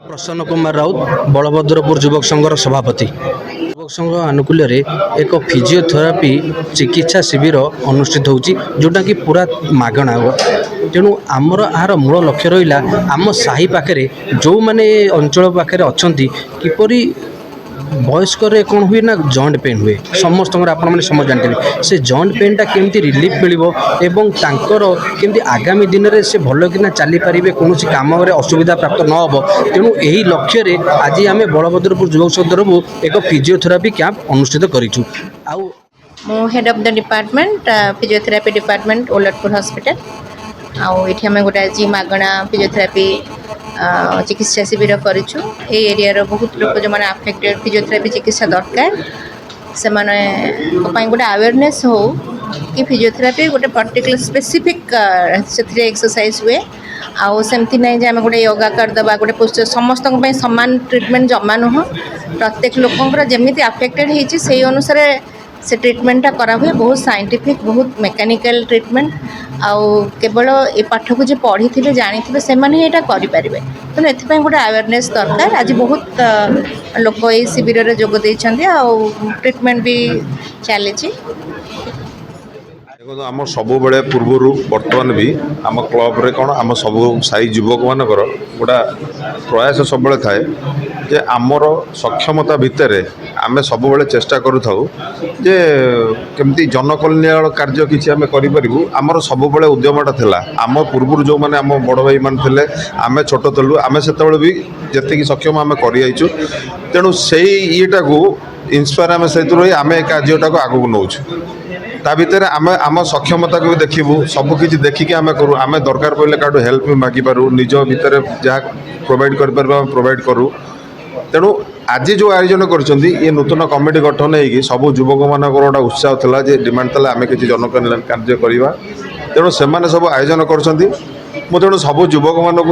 प्रसन्न कुमार राउत बलभद्रपुर युवक संघर सभापति। युवक संघ आनुकूल्य एक फिजियोथेरापी चिकित्सा शिविर अनुष्ठित होउची जोटा कि पूरा मागणा हो। तेणु आमर आहार मूल लक्ष्य रहा आम साही पाखे जो मैंने अंचल पाखे अच्छा किपरि वयस्क कौन हुए ना जॉइंट पेन हुए समस्त आपने समझ जानते से जॉइंट पेनटा केमती रिलीफ मिलो एवं तांकर केमती आगामी दिन में से भल कि चली पारे कौन कम असुविधा प्राप्त न हो। तेणु यही लक्ष्य आज आम बलभद्रपुर युवक संघ तरफ एक फिजियोथेरापी कैंप अनुष्ठित करूँ। मु head of the department physiotherapy department Olatpur hospital आउ ये आम गोटे आज मागणा फिजियोथेरापी चिकित्सा शिविर करूँ। ये एरिया बहुत लोग जो मैंने अफेक्टेड फिजियोथेरापी चिकित्सा दरकार से गोटे अवेयरनेस हो कि फिजियोथेरापी गोटे पर्टिकुलर स्पेसिफिक से एक्सरसाइज हुए आउ सेमती नहीं जे आम गोटे योगा करदे गोटे पोस्चर समस्त सामान ट्रिटमेंट जमा नुह प्रत्येक लोकंर जमी अफेक्टेड होती से अनुसार से ट्रिटमेंटा करा हुए बहुत साइंटिफिक बहुत मेकानिकल ट्रिटमेंट आउ केवल ये पाठ को जो पढ़ी थे जानी थे से यहाँ करें तेणु एपाई गोटे अवेयरनेस दरकार। आज बहुत लोक ये शिविर में जोग देते आउ ट्रिटमेंट भी चली। देखो आम सब बड़े पूर्वर बर्तमान भी आम क्लब रे कौन आम सब साई युवक मानकर गोटा प्रयास सब थाए जे आमर सक्षमता भितर आम सब चेष्टा करूँ जे केमती जनकल्याण कार्य किसी आम करूँ। आमर सब उद्यमटा थिला आम पूर्वर जो मैंने आम बड़ भाई मान थे आम छोट थलु आम से भी जी सक्षम आम कर तेणु से ईटा को इन्स्पायर आम से आम कार्यटा को आगू नौ ता भितर आम आम सक्षमता को देखू सबकि देखिकी आम करूँ आम दरकार पड़े क्या हेल्प भी मागिपारू निज भितर जहाँ प्रोवाइड कर प्रोवाइड करूँ। तेणु आज जो आयोजन कर नूतन कमिटी गठन हो सब युवक मान गोटे उत्साह था डिमांड था आम किसी जनकल्याण कार्य करवा तेणु से सब आयोजन कर तेणु सब युवक मानक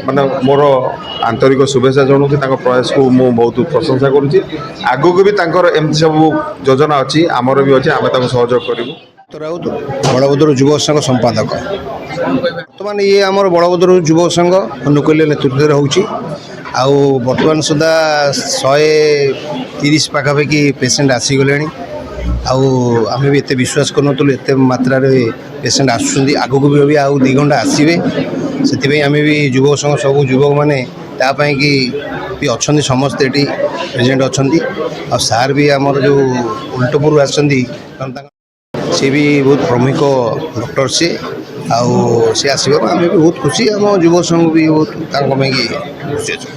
माने मोर आंतरिक शुभेच्छा जनाऊँ प्रयास को मु बहुत प्रशंसा करुँची। आगक भी एमती सब योजना अच्छी आमर भी अच्छी आम सहयोग करूँ। राउत बलभद्र युवक संघ संपादक बर्तमान ये आम बलभद्र युवक संघ अनुकूल्य नेतृत्व होची आउ बर्तमान सुधा 130 पाखापाखि पेसेंट आसीगले आम भी एत विश्वास करूँ एत मात्रा पेसेंट आसुँच आगक भी आउ 2 घंटा आसवे से आम भी युवक संघ सब युवक मैंने तापाई कि भी अच्छा समस्ते ये प्रेजेंट अच्छा सार भी आमर जो उल्टपुर आसती सी भी बहुत प्रमुख डॉक्टर सी आउ सी आसबार आम भी बहुत खुशी आम युवक संघ भी बहुत खुशी अच्छा।